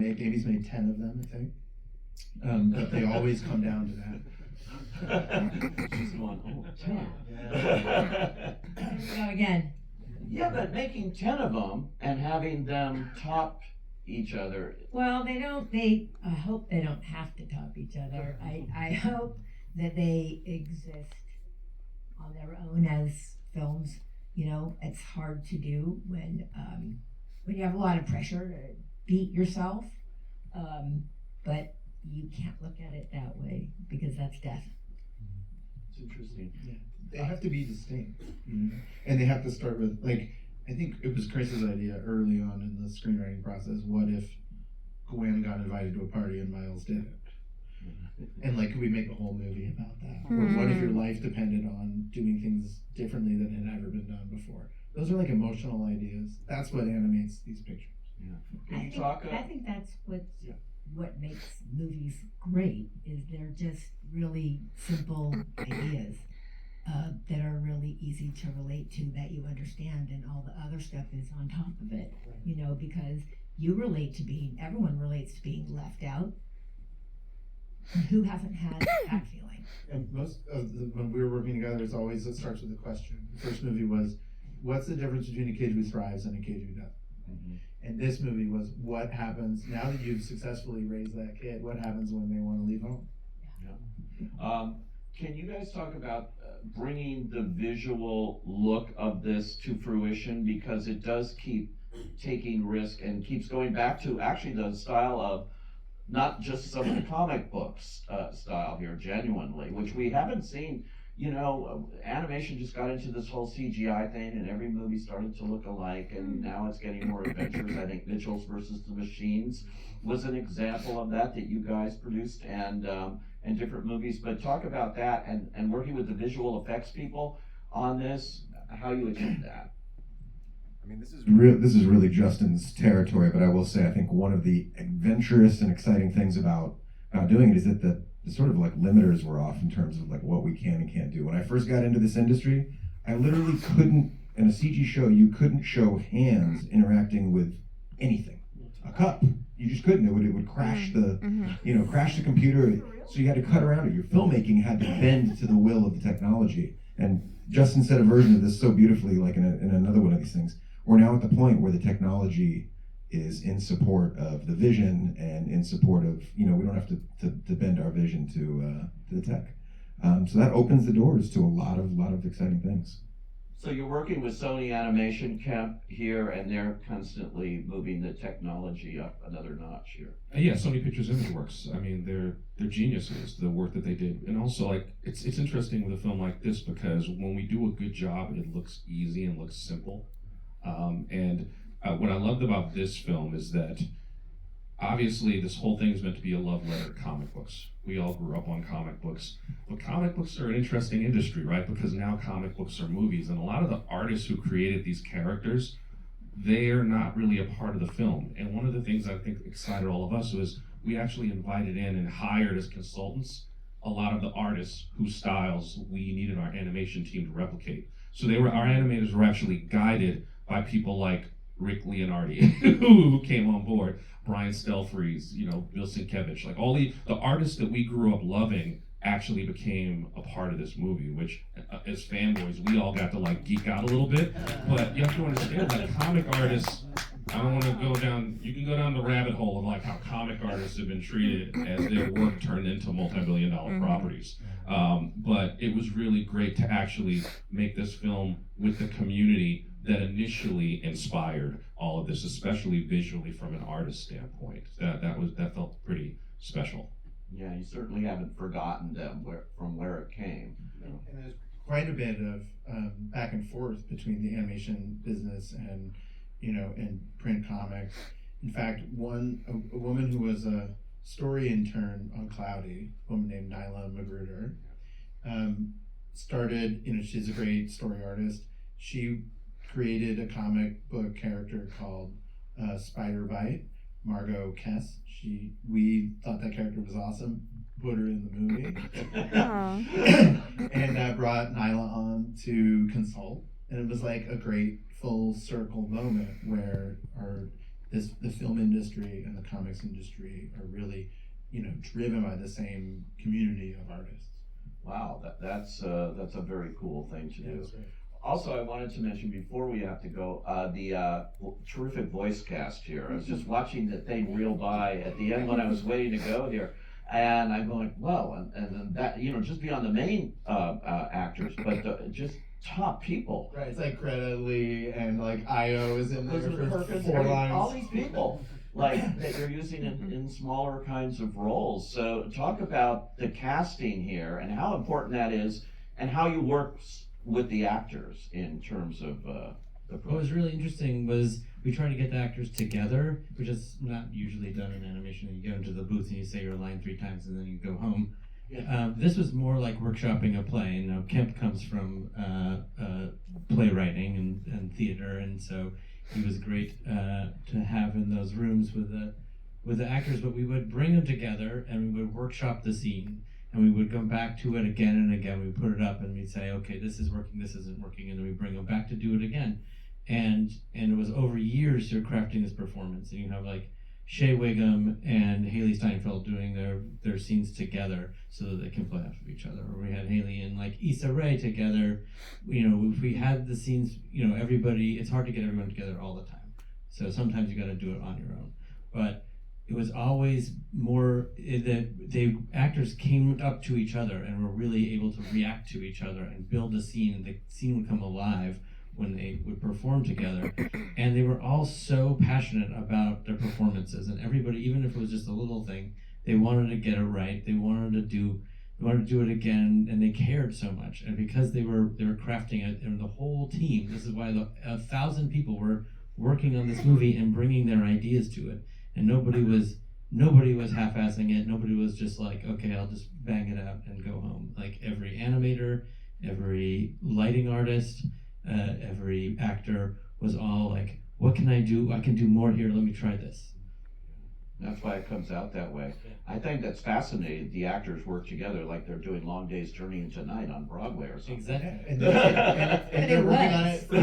Amy's made 10 of them, I think. But they always come down to that. She's going, oh, 10. Here we go again. Yeah, but making 10 of them and having them top each other. Well, I hope they don't have to top each other. I hope that they exist on their own as films. You know, it's hard to do when you have a lot of pressure to beat yourself. But you can't look at it that way because that's death. It's interesting. Yeah. They have to be distinct, you know? And they have to start with, like, I think it was Chris's idea early on in the screenwriting process. What if Gwen got invited to a party and Miles didn't? And like, could we make a whole movie about that? Or what if your life depended on doing things differently than had ever been done before? Those are like emotional ideas. That's what animates these pictures. Yeah. I think that's what makes movies great, is they're just really simple ideas that are really easy to relate to, that you understand, and all the other stuff is on top of it. You know, because everyone relates to being left out. Who hasn't had that feeling? And most of when we were working together, it starts with a question. The first movie was, what's the difference between a kid who thrives and a kid who doesn't? Mm-hmm. And this movie was, what happens now that you've successfully raised that kid? What happens when they want to leave home? Yeah. Can you guys talk about bringing the visual look of this to fruition, because it does keep taking risk and keeps going back to actually the style of not just some of the comic books style here, genuinely, which we haven't seen. You know, animation just got into this whole CGI thing, and every movie started to look alike, and now it's getting more adventurous. I think Mitchell's versus the Machines was an example of that you guys produced, and different movies. But talk about that and working with the visual effects people on this, how you achieve that. I mean, this is really Justin's territory, but I will say I think one of the adventurous and exciting things about doing it is that the sort of like limiters were off in terms of like what we can and can't do. When I first got into this industry, I literally couldn't, in a CG show, you couldn't show hands interacting with anything. A cup, you just couldn't. It would crash crash the computer. So you had to cut around it. Your filmmaking had to bend to the will of the technology. And Justin said a version of this so beautifully, like in another one of these things. We're now at the point where the technology is in support of the vision and in support of, we don't have to bend our vision to the tech. So that opens the doors to a lot of exciting things. So you're working with Sony Animation Camp here, and they're constantly moving the technology up another notch here. Yeah, Sony Pictures ImageWorks. I mean, they're geniuses, the work that they did. And also, like, it's interesting with a film like this because when we do a good job, it looks easy and looks simple. What I loved about this film is that obviously this whole thing is meant to be a love letter to comic books. We all grew up on comic books. But comic books are an interesting industry, right? Because now comic books are movies. And a lot of the artists who created these characters, they are not really a part of the film. And one of the things I think excited all of us was we actually invited in and hired as consultants a lot of the artists whose styles we needed our animation team to replicate. So our animators were actually guided by people like Rick Leonardi, who came on board, Brian Stelfreeze, Bill Sienkiewicz, like all the artists that we grew up loving actually became a part of this movie, which as fanboys, we all got to like geek out a little bit. But you have to understand, like comic artists, I don't want to go down, you can go down the rabbit hole of like how comic artists have been treated as their work turned into multi-billion-dollar properties. But it was really great to actually make this film with the community that initially inspired all of this, especially visually from an artist standpoint. That felt pretty special. Yeah, you certainly haven't forgotten them from where it came. And there's quite a bit of back and forth between the animation business and print comics. In fact, a woman who was a story intern on Cloudy, a woman named Nyla Magruder, started. She's a great story artist. She created a comic book character called Spider Bite, Margot Kess. We thought that character was awesome, put her in the movie, and brought Nyla on to consult. And it was like a great full circle moment where our the film industry and the comics industry are really, driven by the same community of artists. Wow, that's a very cool thing to do. That's right. Also, I wanted to mention before we have to go, the terrific voice cast here. I was just watching the thing reel by at the end when I was waiting to go here, and I'm going, well, and that, just beyond the main actors, but just top people. Right, it's like Greta Lee and like Io is in there Elizabeth for Perkins, 4 lines. all these people like that you're using in smaller kinds of roles. So talk about the casting here and how important that is, and how you work with the actors in terms of the What was really interesting was we tried to get the actors together, which is not usually done in animation. You go into the booth and you say your line 3 times and then you go home. Yeah. This was more like workshopping a play. Kemp comes from playwriting and theater, and so he was great to have in those rooms with the actors. But we would bring them together and we would workshop the scene, and we would go back to it again and again. We put it up and we'd say, okay, this is working, this isn't working, and then we bring them back to do it again. And it was over years you're crafting this performance, and you have like Shea Wiggum and Haley Steinfeld doing their scenes together so that they can play off of each other. Or we had Haley and like Issa Rae together. If we had the scenes, everybody, it's hard to get everyone together all the time. So sometimes you got to do it on your own. But it was always more that the actors came up to each other and were really able to react to each other and build a scene, and the scene would come alive when they would perform together. And they were all so passionate about their performances, and everybody, even if it was just a little thing, they wanted to get it right. They wanted to do it again, and they cared so much. And because they were crafting it, and the whole team, this is why 1,000 people were working on this movie and bringing their ideas to it, and nobody was half-assing it. Nobody was just like, okay, I'll just bang it out and go home. Like every animator, every lighting artist, every actor was all like, what can I do? I can do more here. Let me try this. That's why it comes out that way. I think that's fascinating. The actors work together like they're doing Long Day's Journey into Night on Broadway or something. Exactly. And they're working on it for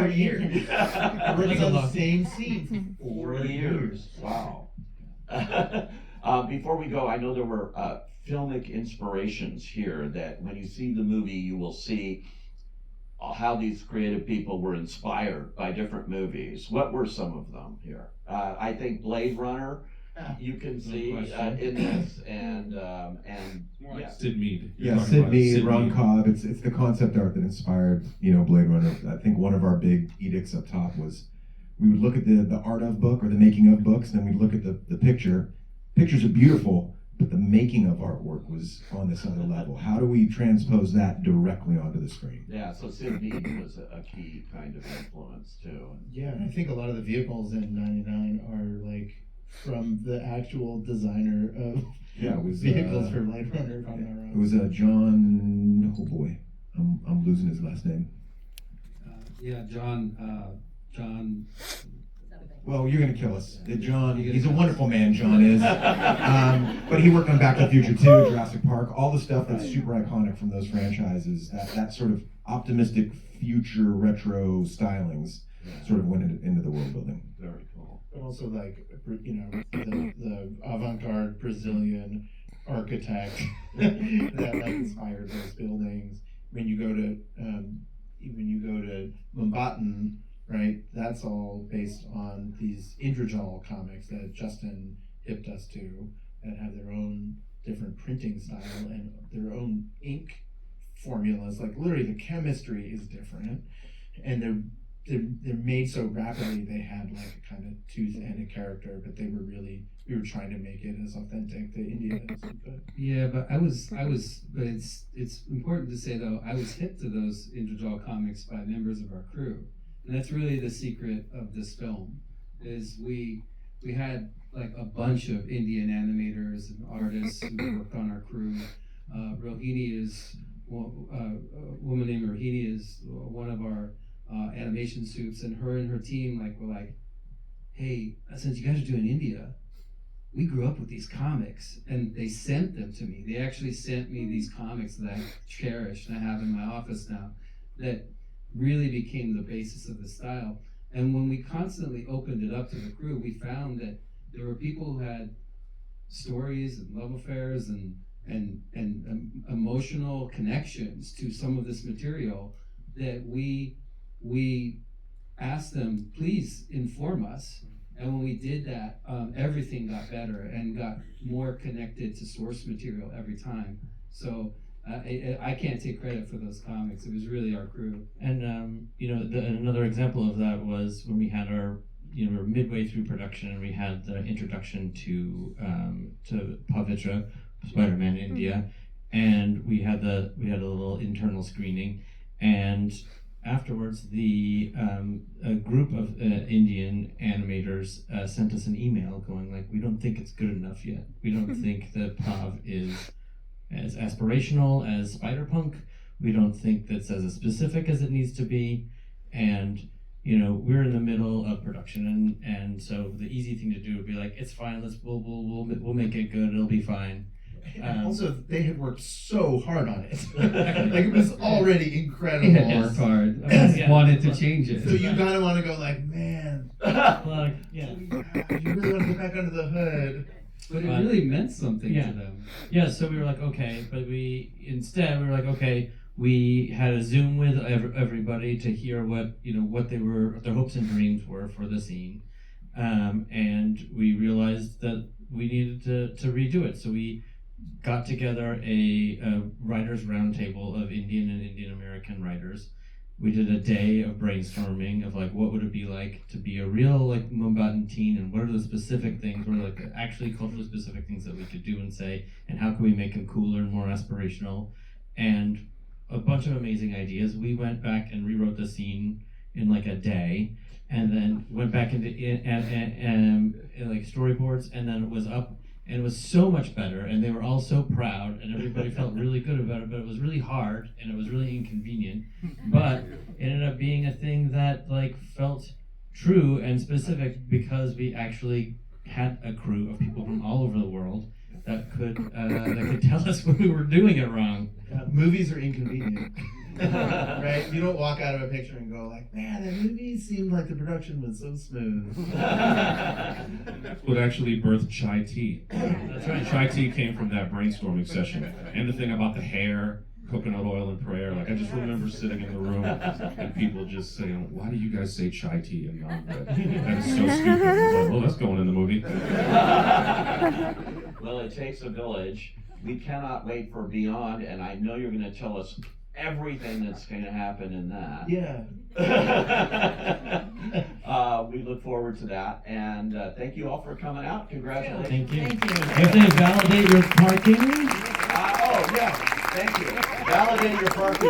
4 years. Yeah. Working on the same scene for 4 years. Wow. Before we go, I know there were filmic inspirations here that when you see the movie, you will see how these creative people were inspired by different movies. What were some of them here? I think Blade Runner, you can see in this, and More like yeah. Sid Mead. You're Yeah, talking Sid about Mead, Ron Cobb. It's the concept art that inspired Blade Runner. I think one of our big edicts up top was we would look at the art of book or the making of books, and then we'd look at the picture. Pictures are beautiful, but the making of artwork was on this other level. How do we transpose that directly onto the screen? Yeah, so Sid Mead was a key kind of influence too. Yeah, and I think a lot of the vehicles in '99 are like from the actual designer of Yeah, it was vehicles for Blade Runner. If I'm not wrong. It was John. Oh boy, I'm losing his last name. John. Well, you're gonna kill us. John, he's a wonderful man, John is. But he worked on Back to the Future 2, Jurassic Park, all the stuff that's super iconic from those franchises. That sort of optimistic future retro stylings sort of went into the world building. Very cool. But also like the avant-garde Brazilian architect that like inspired those buildings. When you go to Mumbattan, right, that's all based on these Indrojal comics that Justin hipped us to, that have their own different printing style and their own ink formulas. Like literally the chemistry is different, and they're made so rapidly. They had like a kind of tooth and a character, but we were trying to make it as authentic to India as we could. Yeah, but but it's important to say though, I was hip to those Indrojal comics by members of our crew. And that's really the secret of this film, is we had like a bunch of Indian animators and artists who worked on our crew. Rohini is, a woman named Rohini is one of our animation soups, and her team were like, hey, since you guys are doing India, we grew up with these comics, and they sent them to me. They actually sent me these comics that I cherish and I have in my office now, that really became the basis of the style. And when we constantly opened it up to the crew, we found that there were people who had stories and love affairs and emotional connections to some of this material that we asked them, please inform us. And when we did that, everything got better and got more connected to source material every time. So I can't take credit for those comics. It was really our crew. And another example of that was when we had our, we were midway through production and we had the introduction to Pavitra, Spider-Man India, and we had a little internal screening, and afterwards a group of Indian animators sent us an email going like, we don't think it's good enough yet. We don't think that Pav is as aspirational as Spider-Punk. We don't think that's as specific as it needs to be, and we're in the middle of production, and so the easy thing to do would be like, it's fine, we'll make it good, it'll be fine. Also, they had worked so hard on it. Like, it was already incredible. They had worked hard. I just wanted to change it. So you kind of want to go like, man, Yeah. you really want to get back under the hood. But it really meant something to them. Yeah, so we were like, okay, but we were like, okay, we had a Zoom with everybody to hear what their hopes and dreams were for the scene, and we realized that we needed to redo it. So we got together a writers' roundtable of Indian and Indian American writers. We did a day of brainstorming of like, what would it be like to be a real like Mombatan teen, and what are the specific things, what are like the actually culturally specific things that we could do and say, and how can we make them cooler and more aspirational, and a bunch of amazing ideas. We went back and rewrote the scene in like a day, and then went back into like storyboards, and then it was up. And it was so much better, and they were all so proud, and everybody felt really good about it, but it was really hard, and it was really inconvenient. But it ended up being a thing that like felt true and specific because we actually had a crew of people from all over the world that could tell us when we were doing it wrong. Movies are inconvenient. Right? You don't walk out of a picture and go like, man, that movie seemed like the production was so smooth. That's what actually birthed chai tea. That's right. Chai tea came from that brainstorming session. And the thing about the hair, coconut oil and prayer, like I just remember sitting in the room and people just saying, why do you guys say chai tea and non-bread? That is so stupid. It's like, well, that's going in the movie. Well, it takes a village. We cannot wait for Beyond, and I know you're going to tell us everything that's going to happen in that. Yeah. We look forward to that, and thank you all for coming out. Congratulations. Thank you. Thank you. If they validate your parking. Oh, yeah. Thank you. Validate your parking.